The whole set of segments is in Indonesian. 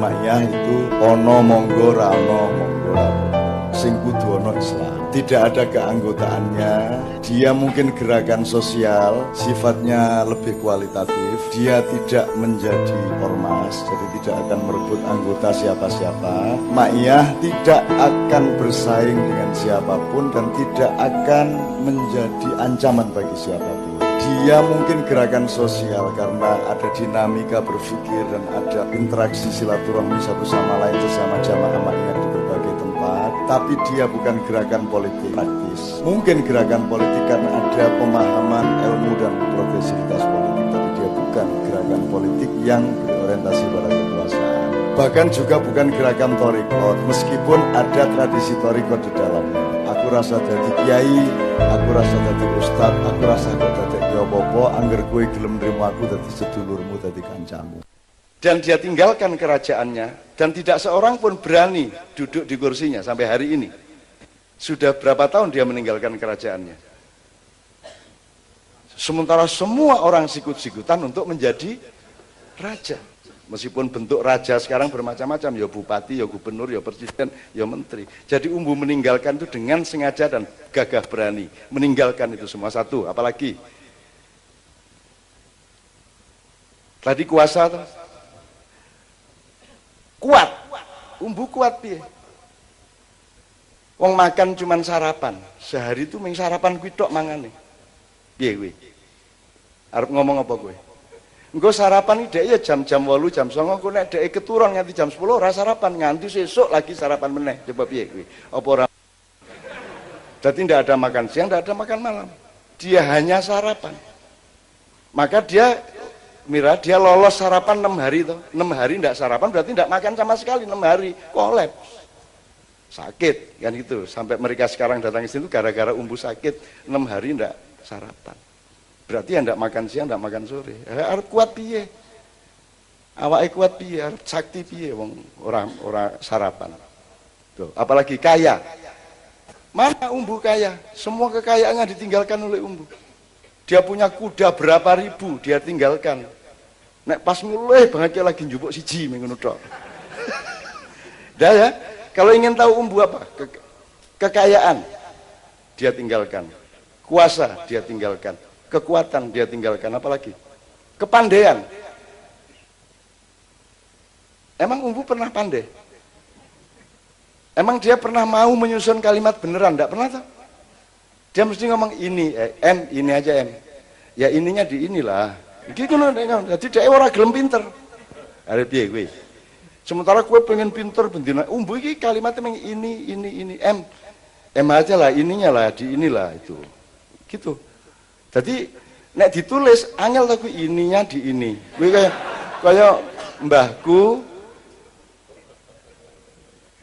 Jamaiyah itu ono monggo ra ono monggo ra sing kudu ono Islam. Tidak ada keanggotaannya. Dia mungkin gerakan sosial, sifatnya lebih kualitatif. Dia tidak menjadi ormas, jadi tidak akan merebut anggota siapa-siapa. Ma'iyah tidak akan bersaing dengan siapapun dan tidak akan menjadi ancaman bagi siapapun. Dia mungkin gerakan sosial karena ada dinamika berpikir dan ada interaksi silaturahmi satu sama lain sesama jamaah Ma'iyah di berbagai tempat. Tapi dia bukan gerakan politik praktis. Mungkin gerakan politik karena ada pemahaman ilmu dan progresivitas politik, tapi dia bukan gerakan politik yang berorientasi pada kekuasaan. Bahkan juga bukan gerakan thariqat, meskipun ada tradisi thariqat di dalamnya. Aku rasa jadi kiai, aku rasa jadi ustad, aku rasa jadi apa-apa, angger kowe gelem nrimo aku dadi sedulurmu, dadi kancamu. Dan dia tinggalkan kerajaannya, dan tidak seorang pun berani duduk di kursinya sampai hari ini. Sudah berapa tahun dia meninggalkan kerajaannya. Sementara semua orang sikut-sikutan untuk menjadi raja. Meskipun bentuk raja sekarang bermacam-macam, ya bupati, ya gubernur, ya presiden, ya menteri. Jadi Umbu meninggalkan itu dengan sengaja dan gagah berani. Meninggalkan itu semua. Satu, apalagi? Tadi kuasa tuh. Kuat, Umbu kuat piye? Wong makan cuman sarapan, sehari itu mung sarapan kuwi tok mangane. Piye kowe? Arep ngomong apa kowe? Engko sarapan iki ya jam-jam 8, jam 9, kok nek dhek keturun nganti jam 10 ora sarapan, nganti sesuk lagi sarapan meneh. Coba piye kowe? Apa ora? Jadi tidak ada makan siang, tidak ada makan malam. Dia hanya sarapan. Maka dia dia lolos sarapan 6 hari toh. 6 hari tidak sarapan berarti tidak makan sama sekali 6 hari, kolaps. Sakit kan gitu. Sampai mereka sekarang datang ke sini gara-gara Umbu sakit 6 hari tidak sarapan. Berarti tidak makan siang, tidak makan sore. Harus kuat piye? Awake kuat piye? Harus sakti piye wong orang sarapan. Tuh, apalagi kaya. Mana Umbu kaya? Semua kekayaannya ditinggalkan oleh Umbu. Dia punya kuda berapa ribu, dia tinggalkan. Nek pas mulai banget lagi njupuk siji ngono tok. Dah ya, kalau ingin tahu Umbu apa? Kekayaan dia tinggalkan. Kuasa dia tinggalkan. Kekuatan dia tinggalkan, apalagi? Kepandaian. Emang Umbu pernah pandai? Emang dia pernah mau menyusun kalimat beneran? Enggak pernah tuh. Dia mesti ngomong ini, ini aja M. Ya ininya di inilah. Gitu loh, jadi dia orang gelem pinter. Ada piye kowe? Sementara kowe pengen pinter bendina, Umbu iki kalimatnya meng ini M aja lah, ininya lah, di inilah itu. Gitu. Jadi nek ditulis angel ta kuwi ininya di ini. Kuwi kaya mbahku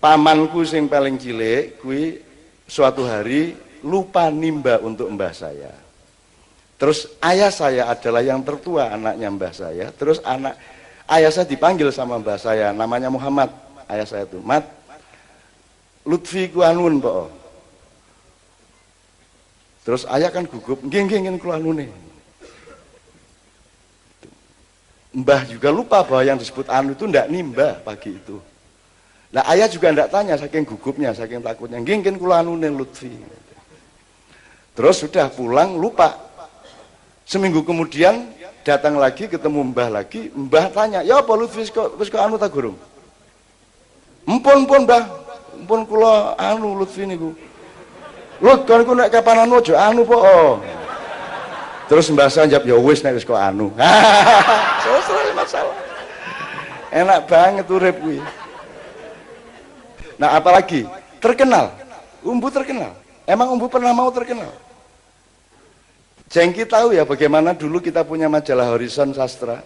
pamanku sing paling cilik kuwi suatu hari lupa nimba untuk mbah saya. Terus ayah saya adalah yang tertua anaknya mbah saya. Terus ayah saya dipanggil sama mbah saya, namanya Muhammad. Ayah saya itu, Mat, Lutfi ku anun po. Terus ayah kan gugup, nggih kula anune. Mbah juga lupa bahwa yang disebut anu itu ndak nimba pagi itu. Nah ayah juga ndak tanya saking gugupnya, saking takutnya, nggih kula anune Lutfi. Terus sudah pulang lupa. Seminggu kemudian datang lagi ketemu Mbah lagi, Mbah tanya, "Ya apa Lutfi wis kok anu ta gurung?" "Empun Mbah, empun kula anu Lutfi niku." "Lut, kan ku nek kapan anu aja anu po." Terus Mbah saya jawab, "Ya wis nek wis kok anu." Selesai masalah. Enak banget urip kuwi. Nah, apalagi terkenal. Umbu terkenal. Emang Umbu pernah mau terkenal? Jengki tahu ya bagaimana dulu kita punya majalah Horizon Sastra.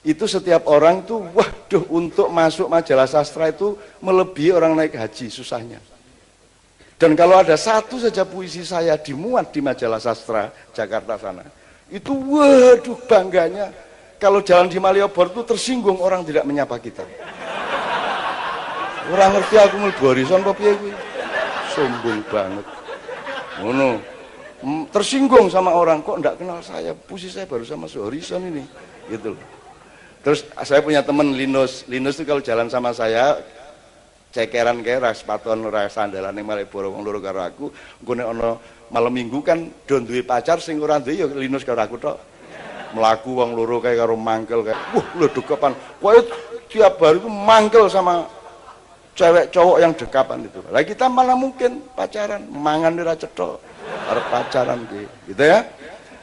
Itu setiap orang tuh, waduh, untuk masuk majalah sastra itu melebihi orang naik haji susahnya. Dan kalau ada satu saja puisi saya dimuat di majalah sastra Jakarta sana, itu waduh bangganya. Kalau jalan di Malioboro itu tersinggung orang tidak menyapa kita. Orang ngerti aku mlebu Horizon apa piye kuwi. Sombong banget. Ngono. Tersinggung sama orang, kok enggak kenal saya, puisi saya baru sama Horizon ini, gitu loh. Terus saya punya teman Linus itu kalau jalan sama saya cekeran kayak ras paton ras sandalan yang malah borong wong loro karo aku nggone ono malam minggu kan don duwe pacar sing ora duwe ya Linus karo aku tok melaku wong loro kayak karo mangkel kayak lho dekepan kowe tiap hari itu mangkel sama cewek cowok yang dekapan itu lah kita malah mungkin pacaran mangan ora cetha arep pacaran gitu ya.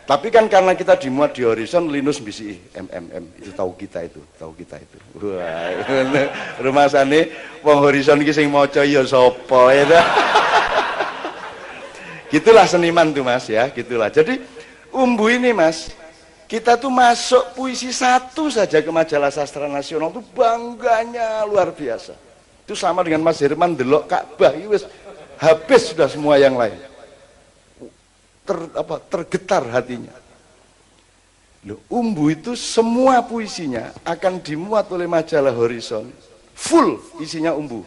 Tapi kan karena kita dimuat di Horizon, Linus bisi itu tahu kita itu. Wah, rumah sana wong Horizon iki sing maca ya sapa ya. Gitulah seniman tuh Mas ya, gitulah. Jadi Umbu ini Mas, kita tuh masuk puisi satu saja ke majalah sastra nasional tuh bangganya luar biasa. Itu sama dengan Mas Herman delok Ka'bah wis habis sudah semua yang lain. Tergetar hatinya. Loh, Umbu itu semua puisinya akan dimuat oleh majalah Horizon, full isinya Umbu.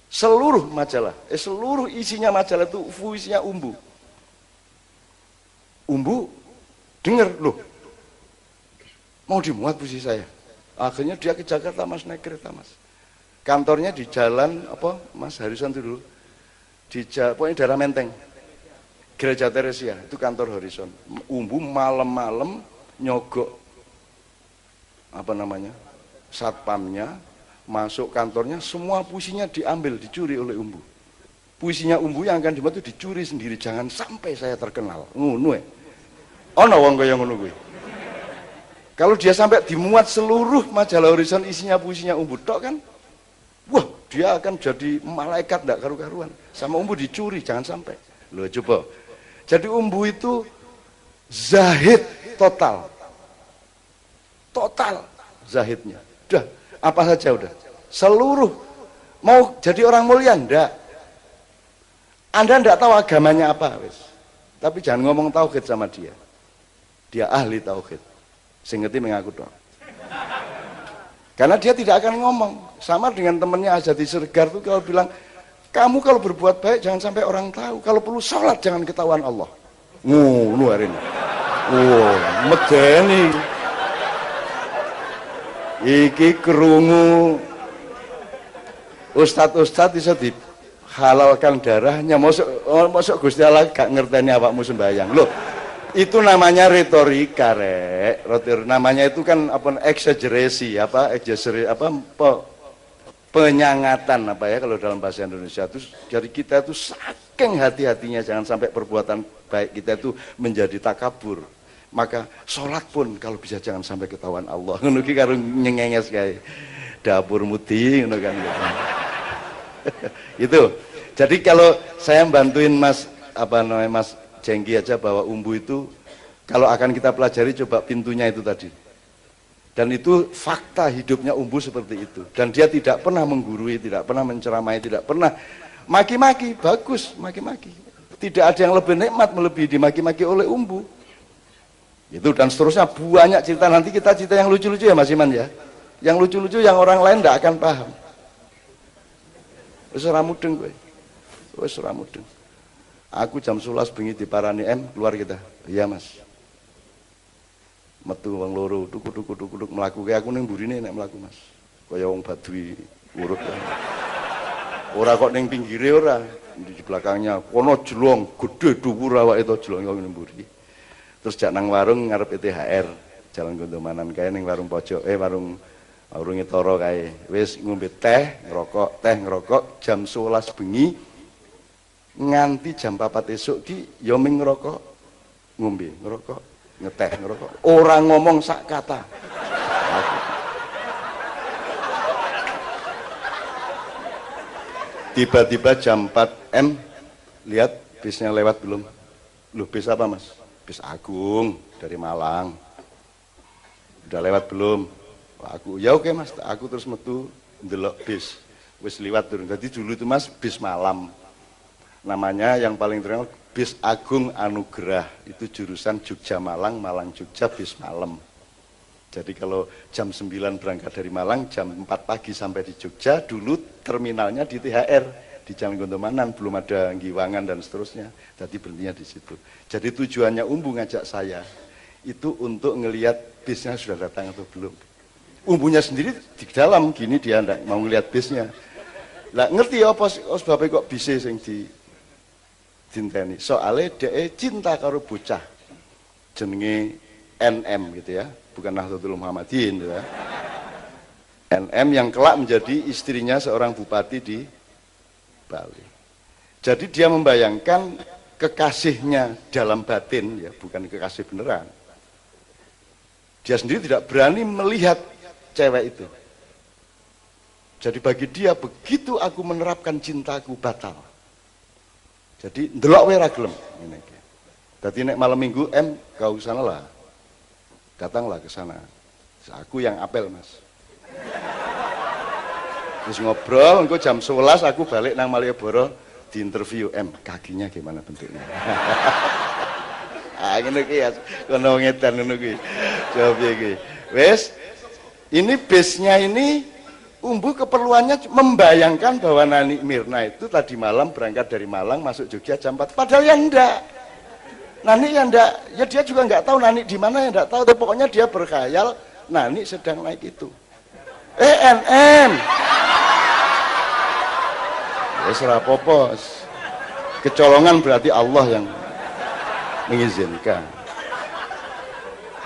Seluruh majalah, seluruh isinya majalah itu puisinya Umbu. Umbu dengar loh, mau dimuat puisi saya. Akhirnya dia ke Jakarta Mas, naik kereta Mas. Kantornya di jalan apa Mas Horizon itu dulu, di pokoknya daerah Menteng. Gereja Teresia itu kantor Horizon. Umbu malam-malam nyogok apa namanya satpamnya masuk kantornya, semua puisinya diambil dicuri oleh Umbu. Puisinya Umbu yang akan dimuat itu dicuri sendiri, jangan sampai saya terkenal. Ngono ono wong kaya ngono kuwi. Kalau dia sampai dimuat seluruh majalah Horizon isinya puisinya Umbu tok kan, wah dia akan jadi malaikat ndak karu-karuan. Sama Umbu dicuri, jangan sampai. Loh coba. Jadi Umbu itu zahid total zahidnya. Udah, apa saja udah. Seluruh mau jadi orang mulia ndak. Anda ndak tahu agamanya apa wis. Tapi jangan ngomong tauhid sama dia. Dia ahli tauhid. Sing ngerti mengaku dong. Karena dia tidak akan ngomong. Sama dengan temennya Azadi Sergar tuh kalau bilang kamu kalau berbuat baik jangan sampai orang tahu. Kalau perlu sholat jangan ketahuan Allah. Ngono hari ini. Oh, medeni. Iki kerungu ustad-ustad bisa dihalalkan darahnya. Masuk Gusti Allah gak ngerteni awakmu sembayang. Loh, itu namanya retorika, rek. Namanya itu kan apa exaggerasi, penyangatan apa ya kalau dalam bahasa Indonesia itu. Jadi kita itu saking hati-hatinya jangan sampai perbuatan baik kita itu menjadi takabur. Maka sholat pun kalau bisa jangan sampai ketahuan Allah. Ngono ki karo nyengenges kae. Dapur mudi ngono kan. Itu. Jadi kalau saya bantuin Mas Jengki aja bahwa Umbu itu kalau akan kita pelajari coba pintunya itu tadi. Dan itu fakta hidupnya Umbu seperti itu. Dan dia tidak pernah menggurui, tidak pernah menceramai, tidak pernah maki-maki. Bagus maki-maki. Tidak ada yang lebih nikmat melebihi dimaki-maki oleh Umbu. Itu dan seterusnya banyak cerita. Nanti kita cerita yang lucu-lucu ya Mas Iman ya. Yang lucu-lucu yang orang lain tidak akan paham. Wis ora mudeng kowe. Wis ora mudeng. Aku jam 11 bengi diparani keluar kita. Iya Mas. Metu wong loro duk mlaku kae aku ning mburine nek mlaku Mas. Kaya wong Baduy urut. Ora kok ning pinggire ora, di belakangnya kono jelong gede dhuwur awake to jelong ning mburi. Terus jak nang warung ngarep ETHR, Jalan Gondomanan kae ning warung pojok, warung Toro kae. Wis ngombe teh, ngerokok jam 11 bengi nganti jam 4 esuk ki ya ming ngerokok, ngombe, ngerokok, ngeteh, ngerokok. Ora ngomong sak kata. Tiba-tiba jam 4 lihat bisnya lewat belum? Loh, bis apa Mas? Bis Agung dari Malang. Udah lewat belum? Aku, ya oke Mas, aku terus metu ndelok bis. Wis liwat turun. Jadi dulu itu Mas bis malam. Namanya yang paling terkenal bis Agung Anugerah. Itu jurusan Jogja Malang, Malang Jogja bis malam. Jadi kalau jam 9 berangkat dari Malang, jam 4 pagi sampai di Jogja, dulu terminalnya di THR, di Jalan Gondomanan, belum ada Giwangan dan seterusnya. Jadi berhentinya di situ. Jadi tujuannya Umbu ngajak saya, itu untuk ngelihat bisnya sudah datang atau belum. Umbunya sendiri di dalam gini, dia ndak mau ngelihat bisnya. Lah ngerti apa sebabnya kok bisa sing di dinteni? Soalnya dia cinta karo bocah jenenge NM gitu ya, bukan Nahdlatul Muhammadin gitu ya. NM yang kelak menjadi istrinya seorang bupati di Bali. Jadi dia membayangkan kekasihnya dalam batin ya, bukan kekasih beneran. Dia sendiri tidak berani melihat cewek itu. Jadi bagi dia, begitu aku menerapkan cintaku batal. Jadi ndelok wae ra gelem ngene iki. Dadi nek malam Minggu kau sana lah. Datanglah ke sana. Aku yang apel, Mas. Terus ngobrol, engko jam 11 aku balik nang Malioboro di interview kakinya gimana bentuknya. Ngene iki ya, kono ngedan ngono kuwi. Jawab iki. Wes, ini base-nya ini Umbu keperluannya membayangkan bahwa Nani Mirna itu tadi malam berangkat dari Malang masuk Jogja jam 4. Padahal ya enggak. Nani ya enggak, ya dia juga enggak tahu Nani di mana, ya enggak tahu. Tapi pokoknya dia berkhayal Nani sedang naik itu. NM. Wes ora apa-apa. Kecolongan berarti Allah yang mengizinkan.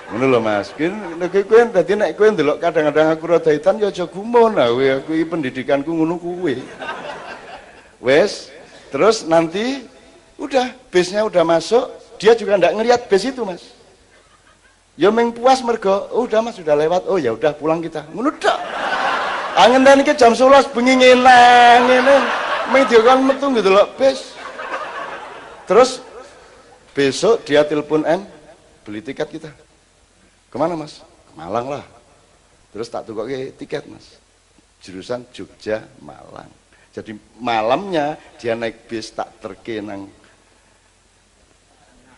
Ngono lho Mas. Kowe dadi nek kowe ndelok kadang-kadang aku rada hitam ya aja gumun. Nah, aku iki pendidikanku ngono kuwi. Wes, terus nanti udah base-nya udah masuk, dia juga ndak ngelihat base itu, Mas. Ya meng puas mergo, udah Mas sudah lewat. Oh ya udah pulang kita. Ngono tok. Angin dan iki jam 11 bengi ngene. Meng diokon metu ndelok base. Terus besok dia telepon beli tiket kita. Kemana Mas? Ke Malang lah. Terus tak tukoke tiket Mas. Jurusan Jogja Malang. Jadi malamnya dia naik bis tak terke nang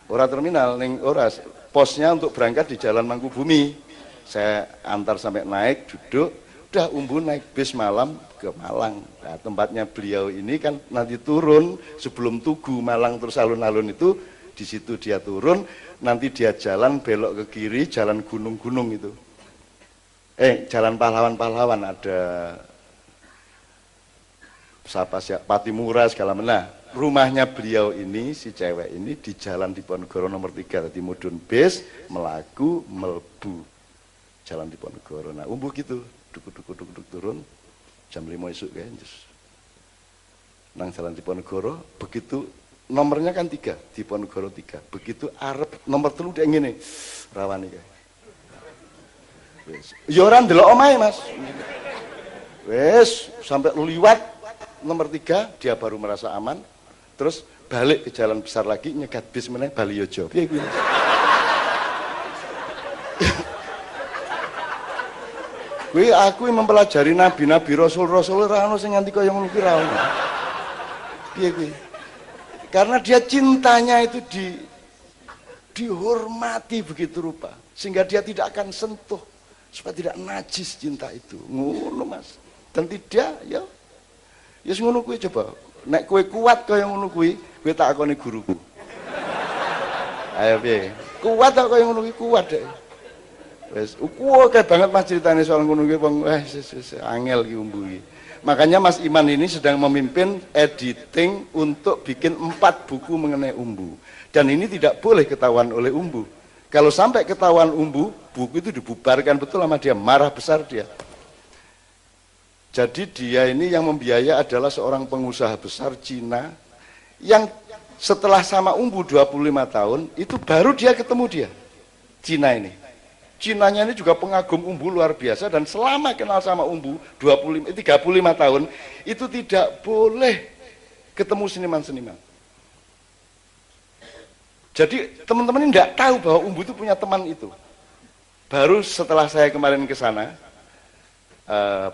ora terminal ning ora posnya untuk berangkat di Jalan Mangkubumi. Saya antar sampai naik duduk, udah Umbu naik bis malam ke Malang. Nah, tempatnya beliau ini kan nanti turun sebelum Tugu Malang terus alun-alun itu, di situ dia turun. Nanti dia jalan belok ke kiri, jalan gunung-gunung itu. Jalan pahlawan-pahlawan, ada Patimura segala mana. Rumahnya beliau ini, si cewek ini di Jalan Diponegoro nomor 3, tadi mudun bis, melaku, melbu. Jalan Diponegoro. Nah, Umbu gitu, duk turun, jam 5 esuk kayaknya. Nang Jalan Diponegoro, begitu nomornya kan 3, Diponegoro 3. Begitu arep nomor 3 dia ngene. Rawani kae. Wes. Ya ora ndelok omahe, Mas. Wes, sampai liwat nomor 3 dia baru merasa aman. Terus balik ke jalan besar lagi nyegat bis meneh Bali Yojo. Piye kuwi? Kuwi aku mempelajari nabi-nabi rasul-rasul ora ono sing nganti kaya ngono kuwi ra ono. Piye kuwi? Karena dia cintanya itu dihormati begitu rupa, sehingga dia tidak akan sentuh supaya tidak najis cinta itu. Ngono Mas. Dan tidak ya ngono kuwi coba. Nek kowe kuat kaya ngono kuwi, kowe tak akoni guruku. Ayo piye? Kuat tak kaya ngono kuwi, kuat dek. Wes, kayak banget Mas ceritanya soal ngono kuwi wong angel ki Umbu iki. Makanya Mas Iman ini sedang memimpin editing untuk bikin 4 buku mengenai Umbu. Dan ini tidak boleh ketahuan oleh Umbu. Kalau sampai ketahuan Umbu, buku itu dibubarkan betul sama dia, marah besar dia. Jadi dia ini yang membiayai adalah seorang pengusaha besar Cina yang setelah sama Umbu 25 tahun, itu baru dia ketemu dia, Cina ini. Cinanya ini juga pengagum Umbu luar biasa, dan selama kenal sama Umbu 35 tahun itu tidak boleh ketemu seniman-seniman. Jadi teman-teman ini tidak tahu bahwa Umbu itu punya teman itu. Baru setelah saya kemarin ke sana,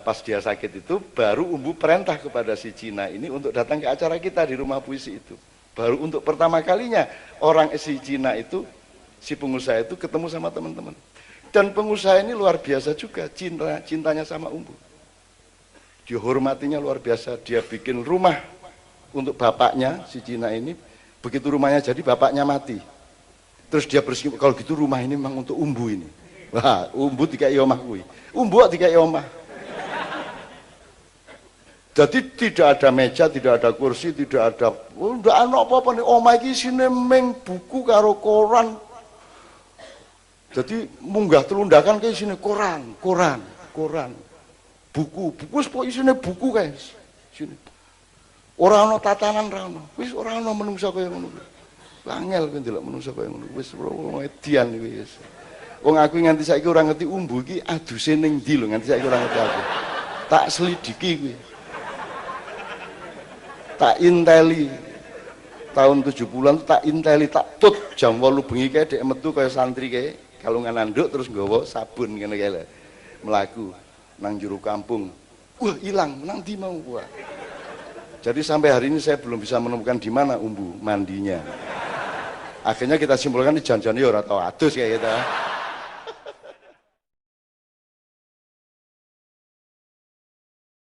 pas dia sakit itu, baru Umbu perintah kepada si Cina ini untuk datang ke acara kita di rumah puisi itu. Baru untuk pertama kalinya orang si Cina itu, si pengusaha itu ketemu sama teman-teman. Dan pengusaha ini luar biasa juga, cintanya sama Umbu. Dihormatinya luar biasa, dia bikin rumah untuk bapaknya, si Cina ini. Begitu rumahnya jadi, bapaknya mati. Terus dia bersikap, kalau gitu rumah ini memang untuk umbu ini. Wah, umbu dikai omah kuwi. Umbu kok dikai omah. Jadi tidak ada meja, tidak ada kursi, tidak ada, ndak ana apa-apa nih. Omah iki isine mung buku karo koran. Jadi munggah telundakan ke isine koran. Buku sepok isine buku kae. Isine. Ora ana tatanan ra ono. Wis ora ana menungsa kaya ngono. Angel kowe ndelok menungsa kaya ngono. Wis edian iki wis. Wong aku nganti saiki ora ngerti umbu iki aduse ning ndi lho, nganti saiki ora ngerti aku. Tak selidiki kuwi. Tak inteli tahun 70-an tak inteli tak tut jam 8 bengi kae dek metu kaya santri kae kalungan anduk terus nggawa sabun ngene kae lho mlaku nang jero kampung wah hilang nang ndi mau wah jadi sampai hari ini saya belum bisa menemukan di mana umbu mandinya akhirnya kita simpulkan di janjane ya ora tau adus kayak gitu